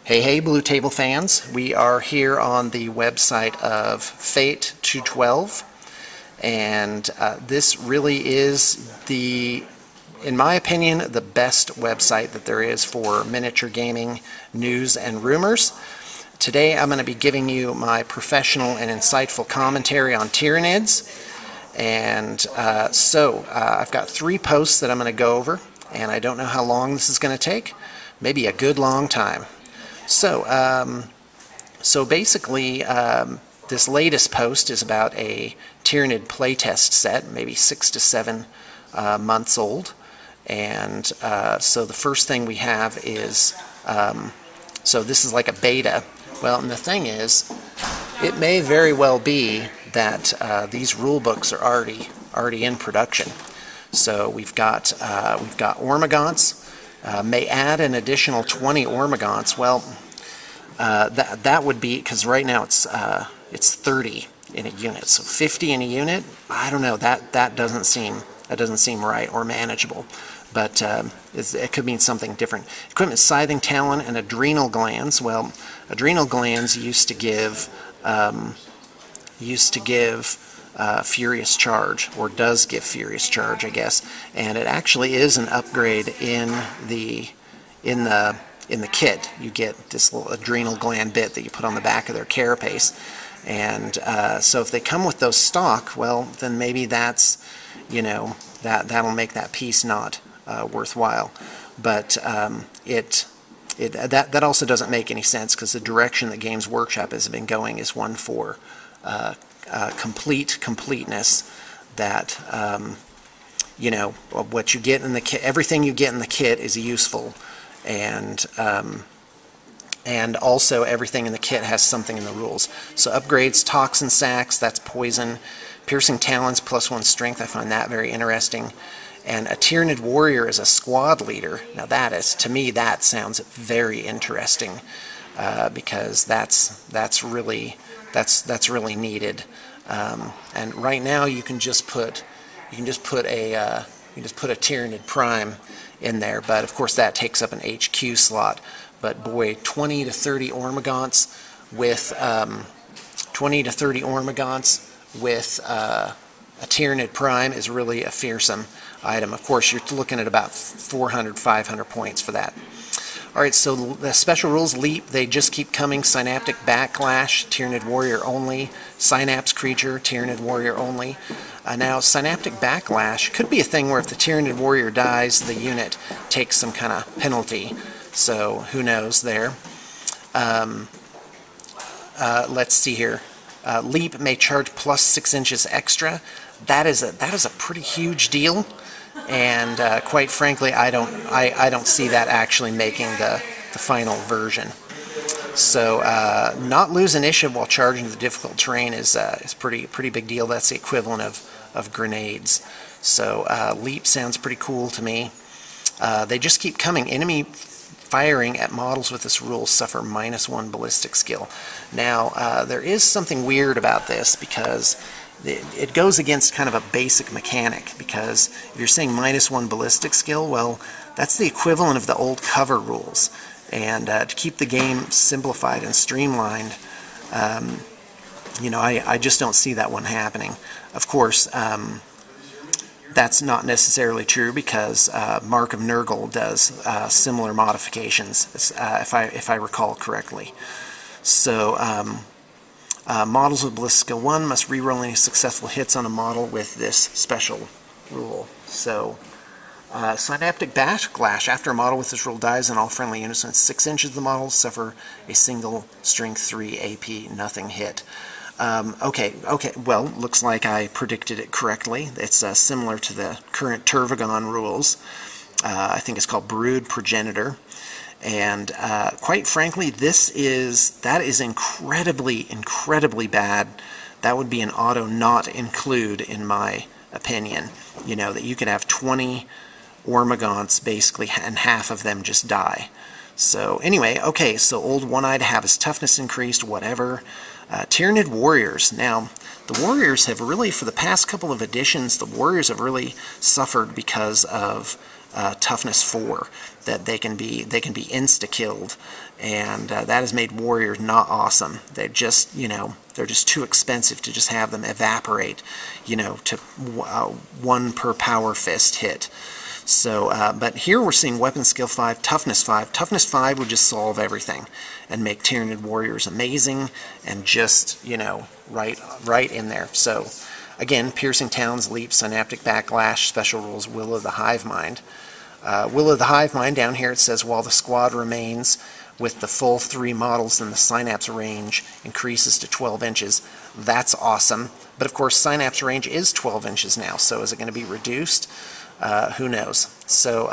Hey Blue Table fans, we are here on the website of Fate 212, and this really is in my opinion, the best website that there is for miniature gaming news and rumors. Today I'm going to be giving you my professional and insightful commentary on Tyranids, and I've got 3 posts that I'm going to go over, and I don't know how long this is going to take, maybe a good long time. So basically, this latest post is about a Tyranid playtest set, maybe 6 to 7 months old. And so the first thing we have is, so this is like a beta. Well, and the thing is, it may very well be that these rule books are already in production. So we've got Ormagants. May add an additional 20 Ormagants. Well, that would be, because right now it's 30 in a unit, so 50 in a unit. I don't know. That doesn't seem right or manageable. But it could mean something different. Equipment: Scything Talon and Adrenal Glands. Well, Adrenal Glands used to give Furious Charge, or does give Furious Charge, I guess, and it actually is an upgrade in the kit. You get this little adrenal gland bit that you put on the back of their carapace, and so if they come with those stock, well, then maybe that's, that'll make that piece not worthwhile. But that also doesn't make any sense, because the direction that Games Workshop has been going is one for completeness, that what you get in the kit, everything you get in the kit is useful, and also everything in the kit has something in the rules. So upgrades: Toxin Sacs, that's poison; Piercing Talons, +1 strength, I find that very interesting. And a Tyranid warrior as a squad leader. Now to me that sounds very interesting, because that's really needed. And right now you can just put a Tyranid Prime in there, but of course that takes up an HQ slot. But boy, 20 to 30 Ormagants with a Tyranid Prime is really a fearsome item. Of course, you're looking at about 400, 500 points for that. Alright, so the special rules: Leap, they just keep coming. Synaptic Backlash, Tyranid Warrior only. Synapse Creature, Tyranid Warrior only. Now, Synaptic Backlash could be a thing where if the Tyranid Warrior dies, the unit takes some kind of penalty. So, who knows there. Let's see here. Leap may charge +6 inches extra. That is a pretty huge deal, and quite frankly, I don't see that actually making the final version. So not lose initiative while charging the difficult terrain is pretty big deal. That's the equivalent of grenades. So Leap sounds pretty cool to me. They just keep coming. Enemy firing at models with this rule suffer -1 ballistic skill. Now there is something weird about this, because it goes against kind of a basic mechanic, because if you're saying -1 ballistic skill, well, that's the equivalent of the old cover rules. And to keep the game simplified and streamlined, I just don't see that one happening. Of course, that's not necessarily true, because Mark of Nurgle does similar modifications, if I recall correctly. So models with Ballistic Skill 1 must reroll any successful hits on a model with this special rule. So Synaptic Backlash: after a model with this rule dies, and all friendly units within 6 inches of the model suffer a single Strength 3 AP nothing hit. Okay, well, looks like I predicted it correctly. It's similar to the current Turvagon rules. I think it's called Brood Progenitor. And quite frankly, that is incredibly bad. That would be an auto not include, in my opinion. That you could have 20 Ormagants basically, and half of them just die. So anyway, okay, so old One-Eye to have his toughness increased, whatever. Tyranid Warriors. Now, the Warriors have really, for the past couple of editions, the Warriors have really suffered because of toughness 4, that they can be insta-killed, and that has made warriors not awesome. They're just, they're just too expensive to just have them evaporate, to 1 per power fist hit. So, but here we're seeing weapon skill 5, toughness 5. Toughness 5 would just solve everything and make Tyranid warriors amazing and just, right in there. So, again, piercing talons, leap, synaptic backlash, special rules, will of the hive mind. Will of the hive mind, down here it says, while the squad remains with the full 3 models, then the synapse range increases to 12 inches. That's awesome. But of course, synapse range is 12 inches now, so is it going to be reduced? Who knows? So,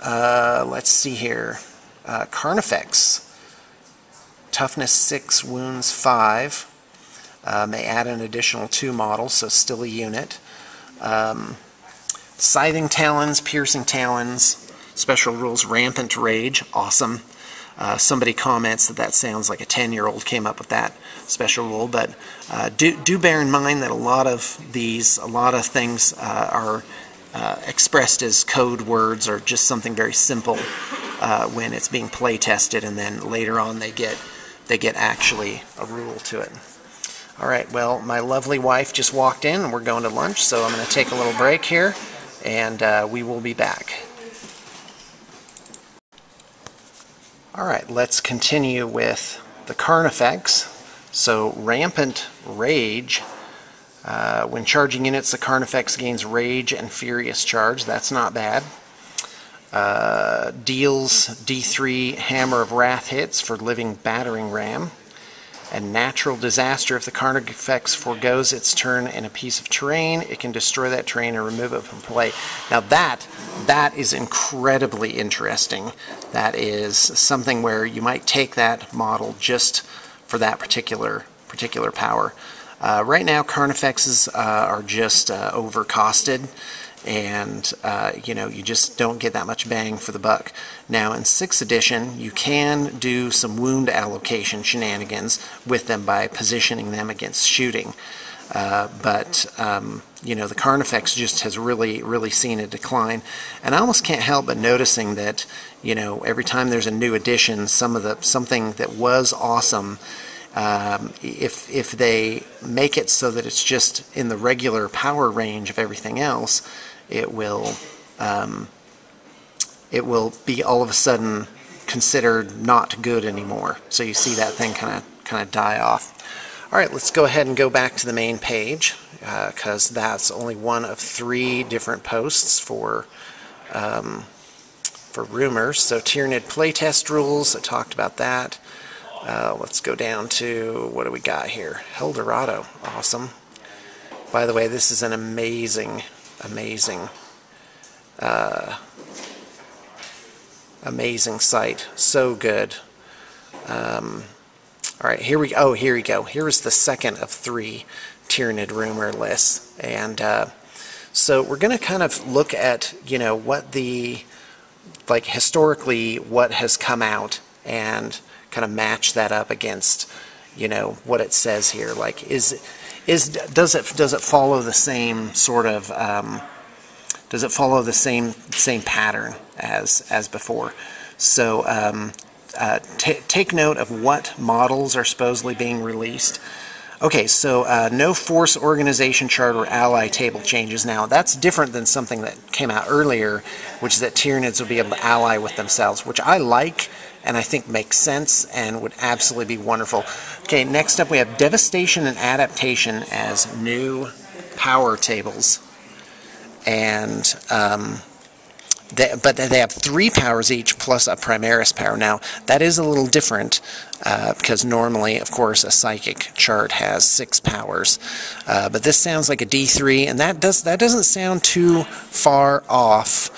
let's see here. Carnifex, toughness 6, wounds 5. May add an additional 2 models, so still a unit. Scything talons, piercing talons, special rules, rampant rage, awesome. Somebody comments that sounds like a 10-year-old came up with that special rule, but do bear in mind that a lot of things are expressed as code words or just something very simple when it's being play tested, and then later on they get actually a rule to it. All right, well, my lovely wife just walked in and we're going to lunch, so I'm going to take a little break here, and we will be back. All right, let's continue with the Carnifex. So, Rampant Rage. When charging units, the Carnifex gains Rage and Furious Charge. That's not bad. Deals D3 Hammer of Wrath hits for living Battering Ram. And Natural Disaster. If the Carnifex forgoes its turn in a piece of terrain, it can destroy that terrain and remove it from play. Now that is incredibly interesting. That is something where you might take that model just for that particular power. Right now, Carnifexes are just overcosted, and you just don't get that much bang for the buck. Now in 6th edition, you can do some wound allocation shenanigans with them by positioning them against shooting, but the Carnifex just has really seen a decline, and I almost can't help but noticing that every time there's a new edition, something that was awesome, if they make it so that it's just in the regular power range of everything else, it will be all of a sudden considered not good anymore. So you see that thing kind of die off. All right, let's go ahead and go back to the main page, because that's only one of 3 different posts for rumors. So Tyranid playtest rules, I talked about that. Let's go down to, what do we got here? Eldorado, awesome. By the way, this is an amazing site. So good. All right, here we go. Here is the second of 3 Tyranid rumor lists, and so we're going to kind of look at what historically what has come out and kind of match that up against what it says here. Like, does it follow the same sort of does it follow the same pattern as before? So take note of what models are supposedly being released. Okay, so no force organization chart or ally table changes. Now, that's different than something that came out earlier, which is that Tyranids will be able to ally with themselves, which I like and I think makes sense and would absolutely be wonderful. Okay, next up we have Devastation and Adaptation as new power tables. And but they have 3 powers each plus a Primaris power. Now, that is a little different because normally, of course, a Psychic chart has 6 powers. But this sounds like a D3, and that doesn't sound too far off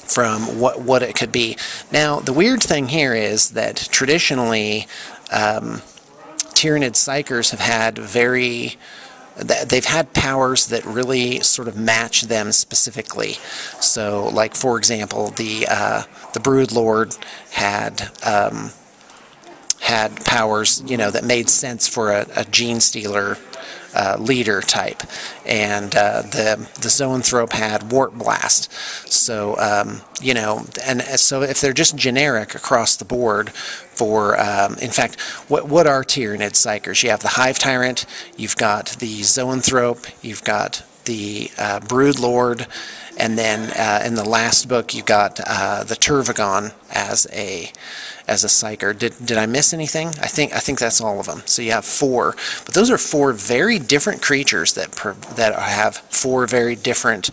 from what it could be. Now, the weird thing here is that traditionally, Tyranid Psychers have had they've had powers that really sort of match them specifically. So, like, for example, the Broodlord had had powers, you know, that made sense for a gene stealer leader type, and the Zoanthrope had Warp Blast. So you know, and so if they're just generic across the board for, in fact, what are Tyranid psychers? You have the Hive Tyrant, you've got the Zoanthrope, you've got the Brood Lord, and then in the last book you got the Turvagon as a psyker. Did I miss anything? I think that's all of them. So you have 4, but those are 4 very different creatures that have 4 very different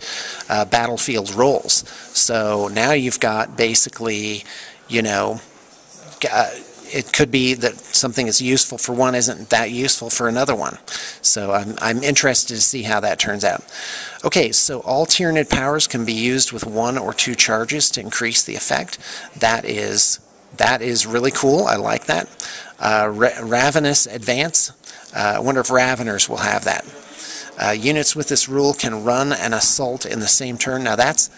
battlefield roles. So now you've got basically, you know, it could be that something is useful for one isn't that useful for another one. So I'm interested to see how that turns out. Okay, so all Tyranid powers can be used with 1 or 2 charges to increase the effect. That is really cool. I like that. Ravenous Advance. I wonder if Raveners will have that. Units with this rule can run an assault in the same turn. Now that's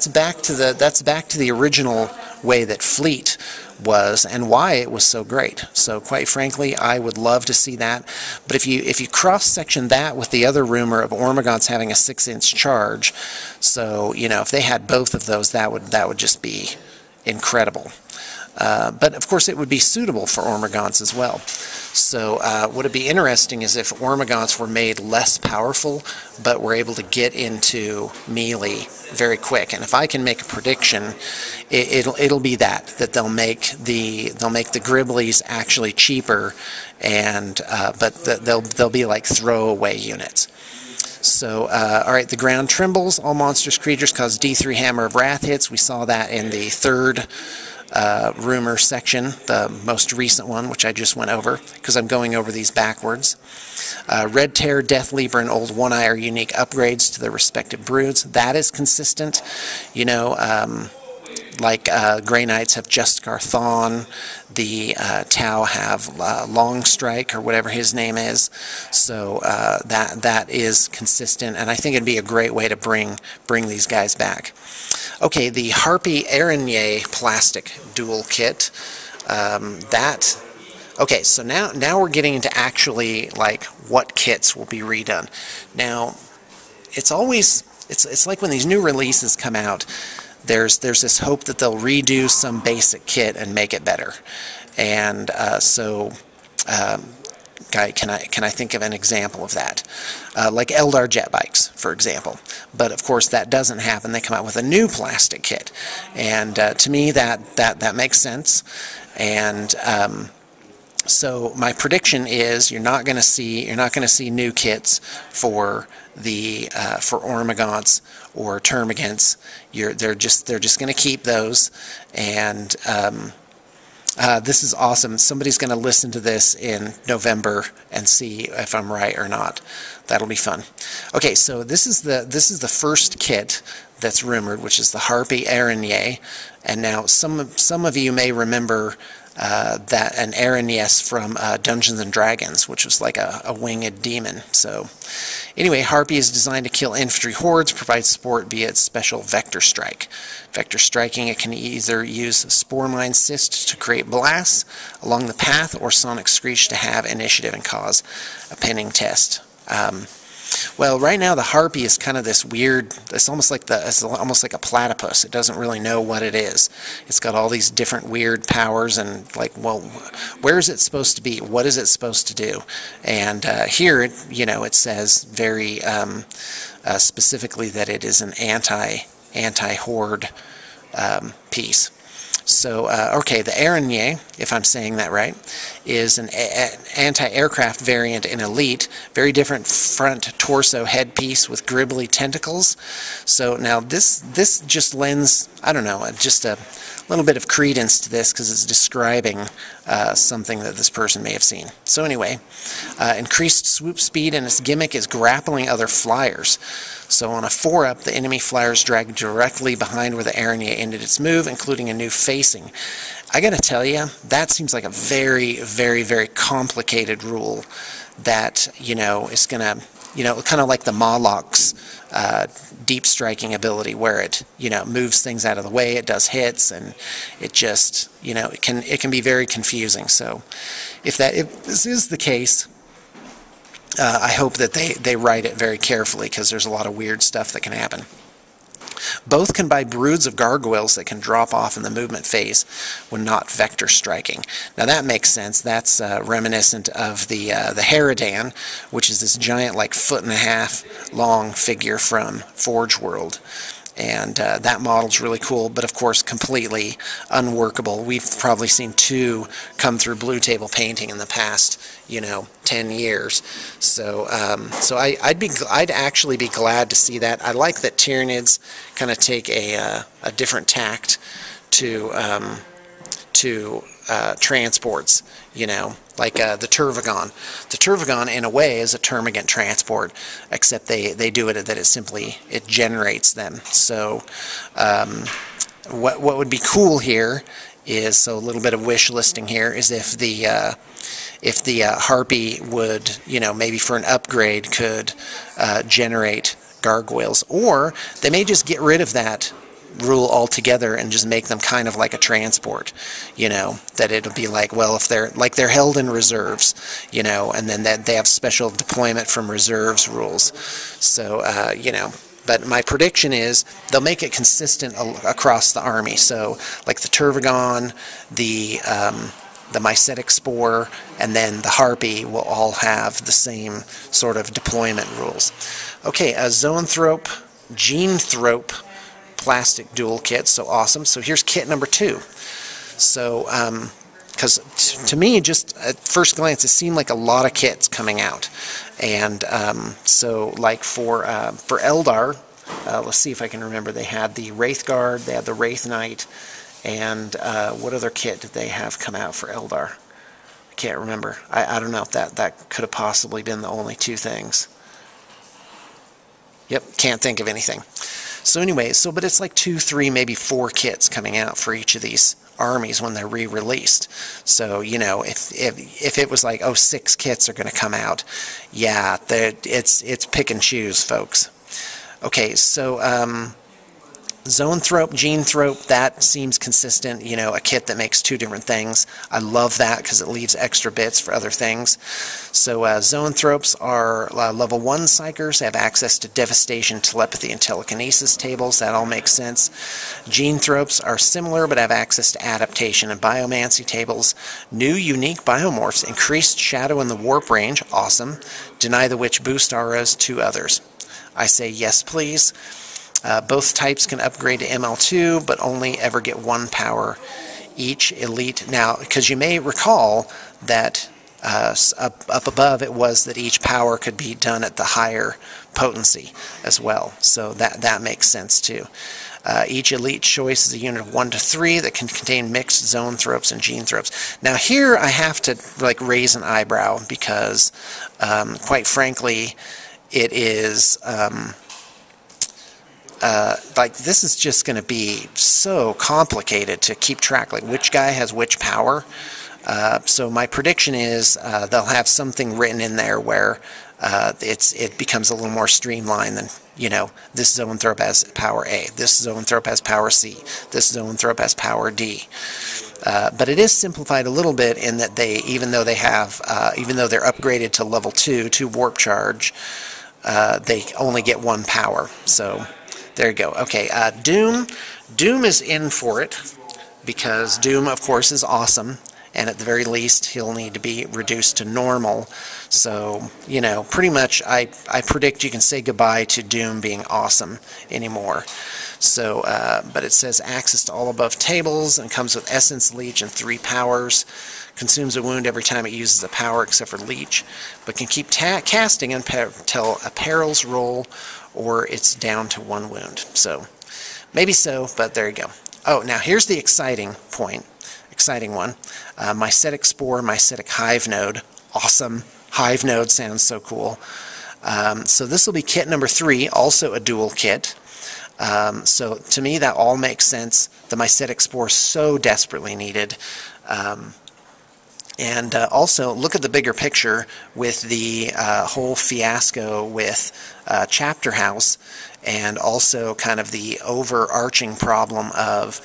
back to the original way that Fleet was and why it was so great. So quite frankly, I would love to see that. But if you cross-section that with the other rumor of Ormagons having a 6-inch charge, so you know, if they had both of those, that would just be incredible. But of course it would be suitable for Ormagons as well. So what would be interesting is if Ormagons were made less powerful but were able to get into melee very quick. And if I can make a prediction, it'll be that they'll make the Gribblies actually cheaper, and but they'll be like throwaway units. So, alright, the ground trembles. All monstrous creatures cause D3 Hammer of Wrath hits. We saw that in the 3rd rumor section, the most recent one, which I just went over, because I'm going over these backwards. Red Terror, Death Leaper, and Old One-Eye are unique upgrades to their respective broods. That is consistent. You know, like Grey Knights have Justicar Thawne, the Tau have Long Strike, or whatever his name is. So that is consistent, and I think it'd be a great way to bring these guys back. Okay, the Harpy Araignée plastic dual kit. Okay, so now we're getting into actually like what kits will be redone. Now, it's like when these new releases come out, there's this hope that they'll redo some basic kit and make it better. And can I think of an example of that? Like Eldar jet bikes, for example. But of course that doesn't happen. They come out with a new plastic kit, and to me that makes sense. And so my prediction is you're not going to see new kits for the for Ormagons or Termagants. They're just going to keep those. And this is awesome. Somebody's going to listen to this in November and see if I'm right or not. That'll be fun. Okay, so this is the first kit that's rumored, which is the Harpy Araignée. And now some of you may remember that an Araignée from Dungeons and Dragons, which was like a winged demon. So anyway, Harpy is designed to kill infantry hordes, provide support via its special Vector Strike. Vector striking, it can either use Spore Mine Cyst to create blasts along the path, or Sonic Screech to have initiative and cause a pinning test. Well, right now the Harpy is kind of this weird. It's almost like a platypus. It doesn't really know what it is. It's got all these different weird powers, and like, well, where is it supposed to be? What is it supposed to do? And here, you know, it says very specifically that it is an anti-horde piece. So, okay, the Araignée, if I'm saying that right, is an anti-aircraft variant in Elite. Very different front torso headpiece with gribbly tentacles. So now this just lends, I don't know, just a little bit of credence to this, because it's describing something that this person may have seen. So anyway, increased swoop speed, and its gimmick is grappling other flyers. So on a 4-up, the enemy flyers drag directly behind where the Araignée ended its move, including a new facing. I gotta tell you, that seems like a very, very, very complicated rule that, you know, is gonna you know, kind of like the Mawlock's deep striking ability, where it, you know, moves things out of the way, it does hits, and it just, you know, it can be very confusing. So if this is the case, I hope that they write it very carefully, because there's a lot of weird stuff that can happen. Both can buy broods of gargoyles that can drop off in the movement phase when not vector striking. Now that makes sense. That's reminiscent of the Harridan, which is this giant, like, 1.5-foot long figure from Forge World. And that model's really cool, but of course completely unworkable. We've probably seen 2 come through Blue Table Painting in the past, you know, 10 years. So I'd actually be glad to see that. I like that Tyranids kind of take a different tact to transports, you know, like the Tervagon. The Tervagon, in a way, is a termagant transport, except they do it that it generates them. So what would be cool here is, so a little bit of wish listing here, is if the Harpy would, you know, maybe for an upgrade could generate gargoyles, or they may just get rid of that rule altogether and just make them kind of like a transport, you know, that it'll be like, well, if they're held in reserves, you know, and then that they have special deployment from reserves rules. So you know, but my prediction is they'll make it consistent across the army. So like the Tervagon, the Mycetic Spore, and then the Harpy will all have the same sort of deployment rules. Okay, a Zoanthrope, Genethrope plastic dual kit, so awesome. So here's kit number 2. So because to me, just at first glance, it seemed like a lot of kits coming out. And so like for Eldar, let's see if I can remember, they had the Wraith Guard, they had the Wraith Knight, and what other kit did they have come out for Eldar? I can't remember. I don't know if that could have possibly been the only 2 things. Yep, can't think of anything. So anyway, but it's like 2, 3, maybe 4 kits coming out for each of these armies when they're re-released. So, you know, if it was like, oh, 6 kits are going to come out, yeah, it's pick and choose, folks. Okay, so Zoanthrope, Genethrope, that seems consistent, you know, a kit that makes 2 different things. I love that because it leaves extra bits for other things. So Zoanthropes are level 1 psychers, have access to devastation, telepathy, and telekinesis tables. That all makes sense. Genethropes are similar but have access to adaptation and biomancy tables. New unique biomorphs, increased shadow in the warp range, awesome. Deny the witch boost auras, 2 others. I say yes, please. Both types can upgrade to ML2, but only ever get 1 power each. Elite. Now, because you may recall that up above it was that each power could be done at the higher potency as well. So that makes sense too. Each elite choice is a unit of 1 to 3 that can contain mixed Zoanthropes and Genethropes. Now here I have to like raise an eyebrow, because quite frankly, it is like, this is just going to be so complicated to keep track, like which guy has which power. So my prediction is they'll have something written in there where it becomes a little more streamlined than, you know, this Zoanthrope has power A, this Zoanthrope has power C, this Zoanthrope has power D. But it is simplified a little bit in that even though they're upgraded to level 2 to warp charge, they only get 1 power. So there you go. Okay, Doom. Doom is in for it, because Doom, of course, is awesome, and at the very least, he'll need to be reduced to normal. So, you know, pretty much I predict you can say goodbye to Doom being awesome anymore. So, but it says access to all above tables, and comes with Essence Leech and 3 powers. Consumes a wound every time it uses a power except for Leech, but can keep casting until a perils roll, or it's down to 1 wound. So, maybe so, but there you go. Oh, now here's the exciting one. Mycetic Spore, Mycetic Hive Node. Awesome. Hive Node sounds so cool. So this will be kit number 3, also a dual kit. So to me that all makes sense. The Mycetic Spore so desperately needed. And also, look at the bigger picture with the whole fiasco with Chapter House, and also kind of the overarching problem of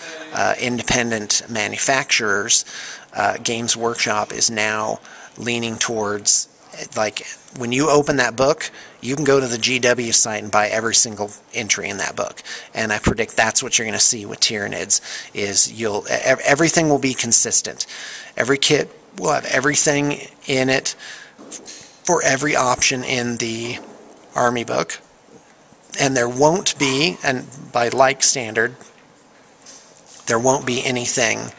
independent manufacturers. Games Workshop is now leaning towards, like, when you open that book, you can go to the GW site and buy every single entry in that book. And I predict that's what you're going to see with Tyranids, is everything will be consistent. Every kit will have everything in it for every option in the Army book. And there won't be, and by like standard, there won't be anything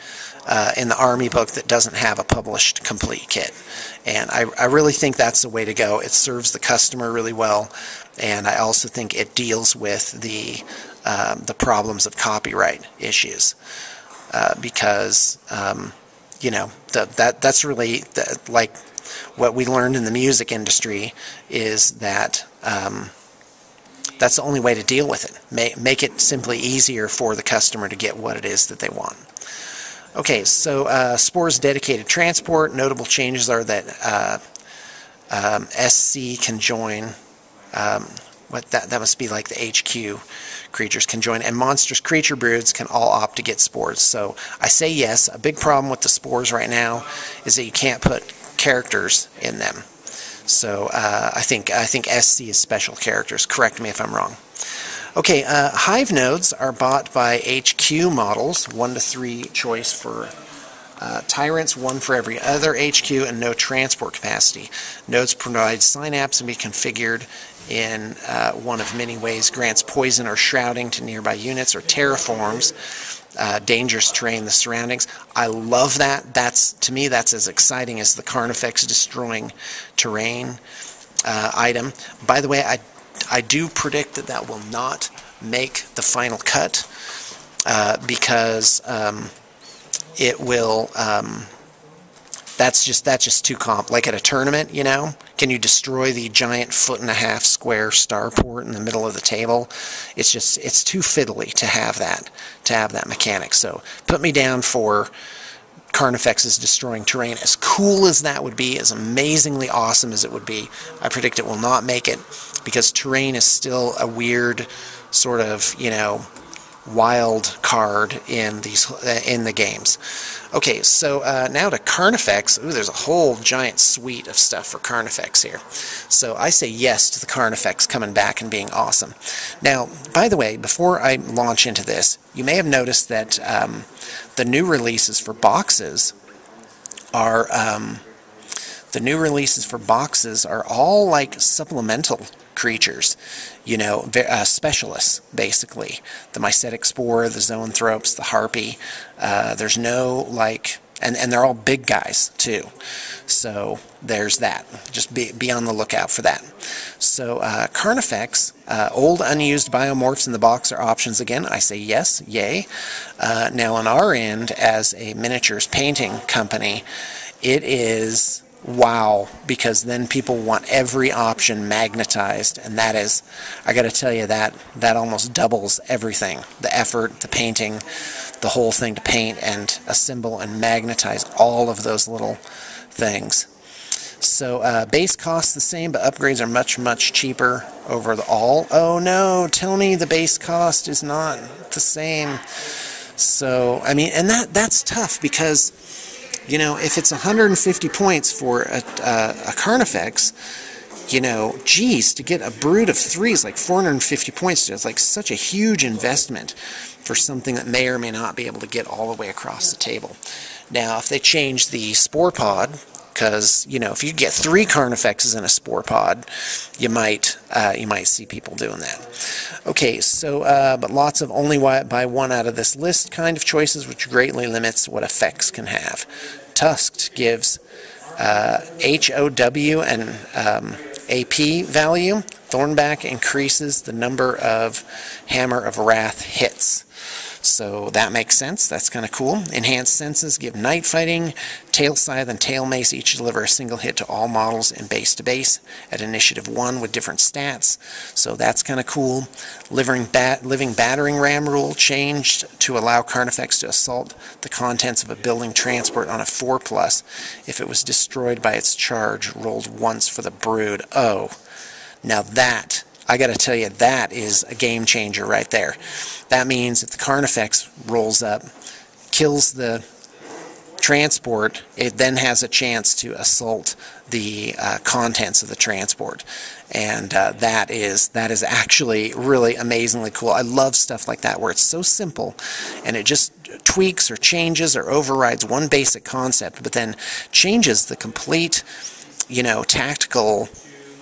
in the Army book that doesn't have a published complete kit. And I really think that's the way to go. It serves the customer really well, and I also think it deals with the problems of copyright issues, because you know, that's really like what we learned in the music industry, is that that's the only way to deal with it. Make it simply easier for the customer to get what it is that they want. Okay, so Spores dedicated transport. Notable changes are that SC can join. That must be like the HQ creatures can join, and monstrous creature broods can all opt to get Spores. So I say yes. A big problem with the Spores right now is that you can't put characters in them. So I think SC is special characters. Correct me if I'm wrong. Okay, hive nodes are bought by HQ models, 1 to 3 choice for tyrants, 1 for every other HQ, and no transport capacity. Nodes provide synapse and be configured in one of many ways. Grants poison or shrouding to nearby units, or terraforms dangerous terrain, the surroundings. I love that. To me, that's as exciting as the Carnifex destroying terrain item. By the way, I do predict that will not make the final cut because it will. That's just too like at a tournament, you know. Can you destroy the giant 1.5-foot square starport in the middle of the table? It's too fiddly to have that mechanic. So put me down for Carnifex's destroying terrain. As cool as that would be, as amazingly awesome as it would be, I predict it will not make it, because terrain is still a weird sort of, you know, wild card in the games. Okay, so now to Carnifex. Ooh, there's a whole giant suite of stuff for Carnifex here. So I say yes to the Carnifex coming back and being awesome. Now, by the way, before I launch into this, you may have noticed that the new releases for boxes are all like supplemental creatures, you know, specialists, basically. The Mycetic Spore, the Zoanthropes, the Harpy. There's no, like, and they're all big guys, too. So there's that. Just be on the lookout for that. So Carnifex, old unused biomorphs in the box are options again. I say yes, yay. Now on our end, as a miniatures painting company, it is wow, because then people want every option magnetized, and that is, I got to tell you, that almost doubles everything. The effort, the painting, the whole thing to paint and assemble and magnetize all of those little things. So base costs the same, but upgrades are much, much cheaper over the all. Oh no, tell me the base cost is not the same. So, I mean, and that's tough, because, you know, if it's 150 points for a Carnifex, you know, geez, to get a brood of 3 is like 450 points. It's like such a huge investment for something that may or may not be able to get all the way across the table. Now, if they change the Spore Pod, because, you know, if you get 3 Carnifexes in a Spore Pod, you might see people doing that. Okay, so, but lots of only buy one out of this list kind of choices, which greatly limits what effects can have. Tusked gives HOW and AP value. Thornback increases the number of Hammer of Wrath hits. So that makes sense. That's kind of cool. Enhanced senses give night fighting. Tail Scythe and Tail Mace each deliver a single hit to all models in base to base at initiative 1 with different stats. So that's kind of cool. Living Battering Ram rule changed to allow Carnifex to assault the contents of a building transport on a 4+ if it was destroyed by its charge rolled once for the brood. Oh, now that, I gotta tell you, that is a game changer right there. That means if the Carnifex rolls up, kills the transport, it then has a chance to assault the contents of the transport, and that is actually really amazingly cool. I love stuff like that where it's so simple and it just tweaks or changes or overrides one basic concept, but then changes the complete, you know, tactical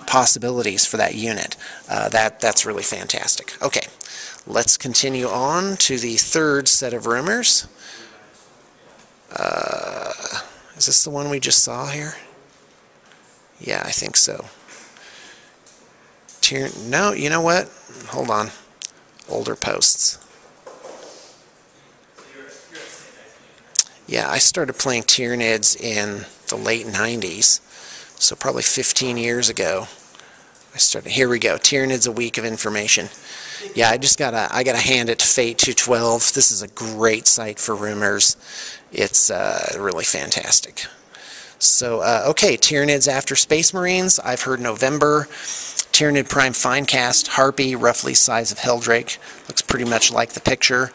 possibilities for that unit. That's really fantastic. Okay, let's continue on to the third set of rumors. Is this the one we just saw here? Yeah, I think so. No, you know what? Hold on. Older posts. Yeah, I started playing Tyranids in the late 90s, so probably 15 years ago. Here we go. Tyranids, a week of information. Yeah, I gotta hand it to Fate 212. This is a great site for rumors. It's really fantastic. So, okay, Tyranids after Space Marines. I've heard November. Tyranid Prime Finecast, Harpy, roughly size of Helldrake. Looks pretty much like the picture.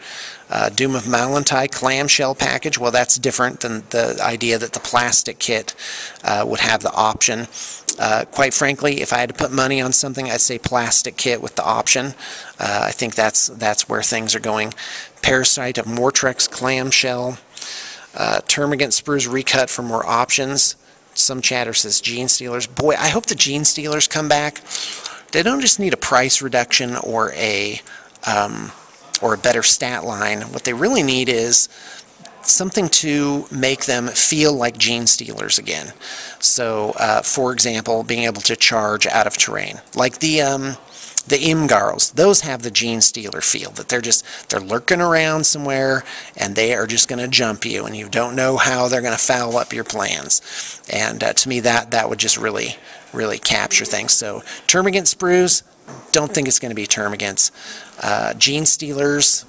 Doom of Malantai clamshell package. Well, that's different than the idea that the plastic kit would have the option. Quite frankly, if I had to put money on something, I'd say plastic kit with the option. I think that's where things are going. Parasite of Mortrex clamshell. Termagant Sprues recut for more options. Some chatter says Gene Stealers. Boy, I hope the Gene Stealers come back. They don't just need a price reduction or a better stat line. What they really need is something to make them feel like Gene Stealers again. So, for example, being able to charge out of terrain. Like the Imgarls, those have the Gene Stealer feel, that they're lurking around somewhere and they are just going to jump you and you don't know how they're going to foul up your plans. And to me, that would just really capture things. So Termagant Sprues, don't think it's going to be Termagants. Gene Stealers,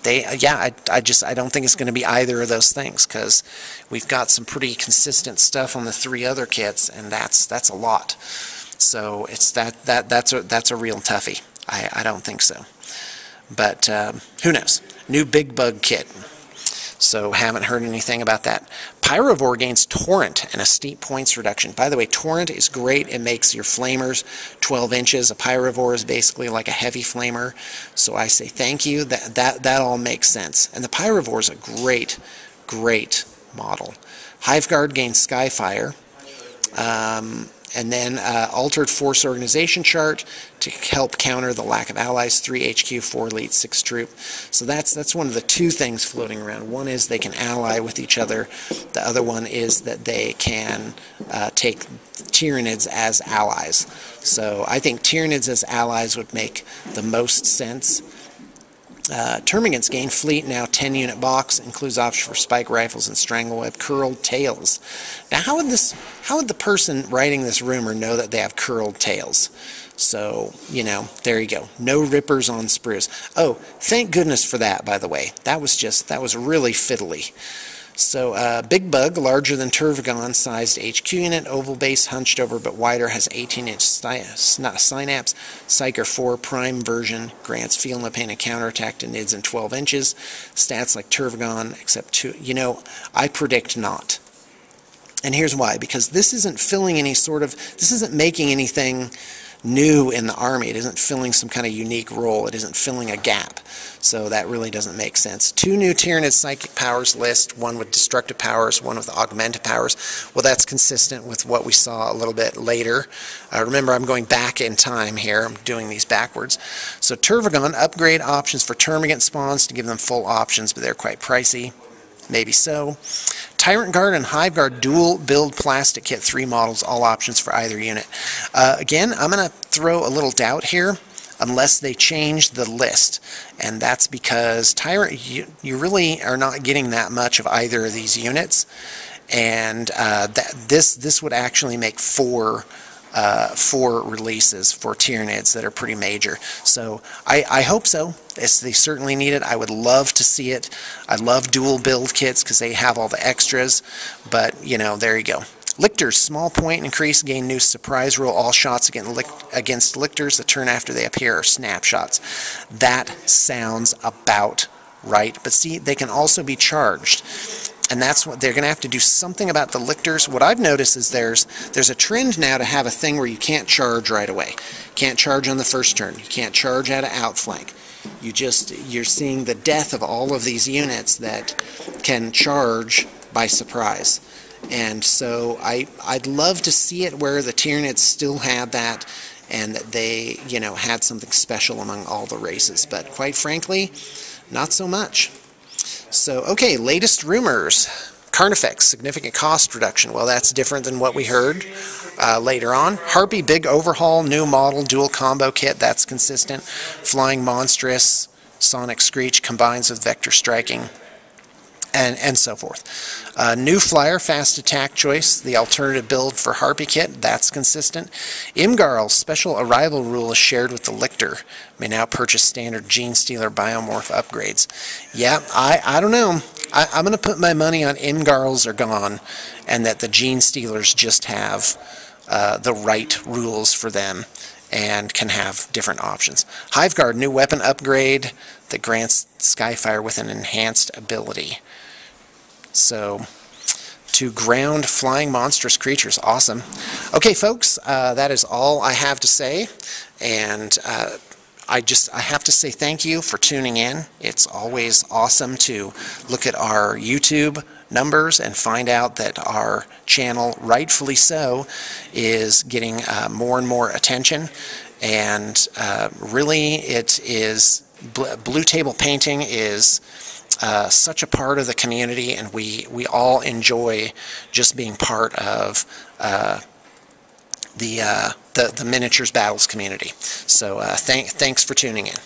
I don't think it's going to be either of those things, because we've got some pretty consistent stuff on the 3 other kits, and that's a lot. So that's a real toughie. I don't think so. But who knows? New Big Bug kit. So haven't heard anything about that. Pyrovore gains Torrent and a steep points reduction. By the way, Torrent is great. It makes your flamers 12 inches. A Pyrovore is basically like a heavy flamer. So I say thank you. That all makes sense. And the Pyrovore is a great model. Hiveguard gains Skyfire. And then Altered Force Organization chart to help counter the lack of allies. 3 HQ, 4 elite, 6 troop. So that's one of the 2 things floating around. One is they can ally with each other. The other one is that they can take Tyranids as allies. So I think Tyranids as allies would make the most sense. Termagants gain Fleet, now 10-unit box, includes option for spike rifles and strangleweb, curled tails. Now, how would the person writing this rumor know that they have curled tails? So, you know, there you go. No rippers on sprues. Oh, thank goodness for that, by the way. That was really fiddly. So, Big Bug, larger than Turvagon, sized HQ unit, oval base, hunched over but wider, has 18-inch synapse, Psyker 4 prime version, grants feel no pain and counterattack to nids in 12 inches, stats like Turvagon, except 2. You know, I predict not. And here's why. Because this isn't filling this isn't making anything new in the army. It isn't filling some kind of unique role. It isn't filling a gap. So that really doesn't make sense. 2 new Tyranid psychic powers list, one with destructive powers, one with augmented powers. Well, that's consistent with what we saw a little bit later. Remember, I'm going back in time here. I'm doing these backwards. So Turvagon, upgrade options for Termagant spawns to give them full options, but they're quite pricey. Maybe so. Tyrant Guard and Hive Guard dual build plastic kit, 3 models, all options for either unit. Again, I'm going to throw a little doubt here. unless they change the list. And that's because you really are not getting that much of either of these units. And this would actually make four releases for Tyranids that are pretty major. So I hope so. They certainly need it. I would love to see it. I love dual build kits because they have all the extras. But, you know, there you go. Lictors, small point increase, gain new surprise roll. All shots against lictors that turn after they appear are snapshots. That sounds about right. But see, they can also be charged. And that's what they're going to have to do something about the lictors. What I've noticed is there's a trend now to have a thing where you can't charge right away. Can't charge on the first turn. You can't charge out of outflank. You're seeing the death of all of these units that can charge by surprise. And so I'd love to see it where the Tyranids still had that, and that they, you know, had something special among all the races. But quite frankly, not so much. So, okay, latest rumors. Carnifex, significant cost reduction. Well, that's different than what we heard later on. Harpy, big overhaul, new model, dual combo kit. That's consistent. Flying Monstrous, Sonic Screech combines with Vector Striking, and so forth. New Flyer, fast attack choice, the alternative build for Harpy kit, that's consistent. Imgarl's special arrival rule is shared with the Lictor. May now purchase standard Gene Stealer Biomorph upgrades. Yeah, I don't know. I'm going to put my money on Imgarls are gone, and that the Gene Stealers just have the right rules for them and can have different options. Hiveguard, new weapon upgrade that grants Skyfire with an enhanced ability. So, to ground flying monstrous creatures. Awesome. Okay, folks, that is all I have to say. And I have to say thank you for tuning in. It's always awesome to look at our YouTube numbers and find out that our channel, rightfully so, is getting more and more attention. And really, it is Blue Table Painting is such a part of the community, and we all enjoy just being part of the Miniatures Battles community. So thanks for tuning in.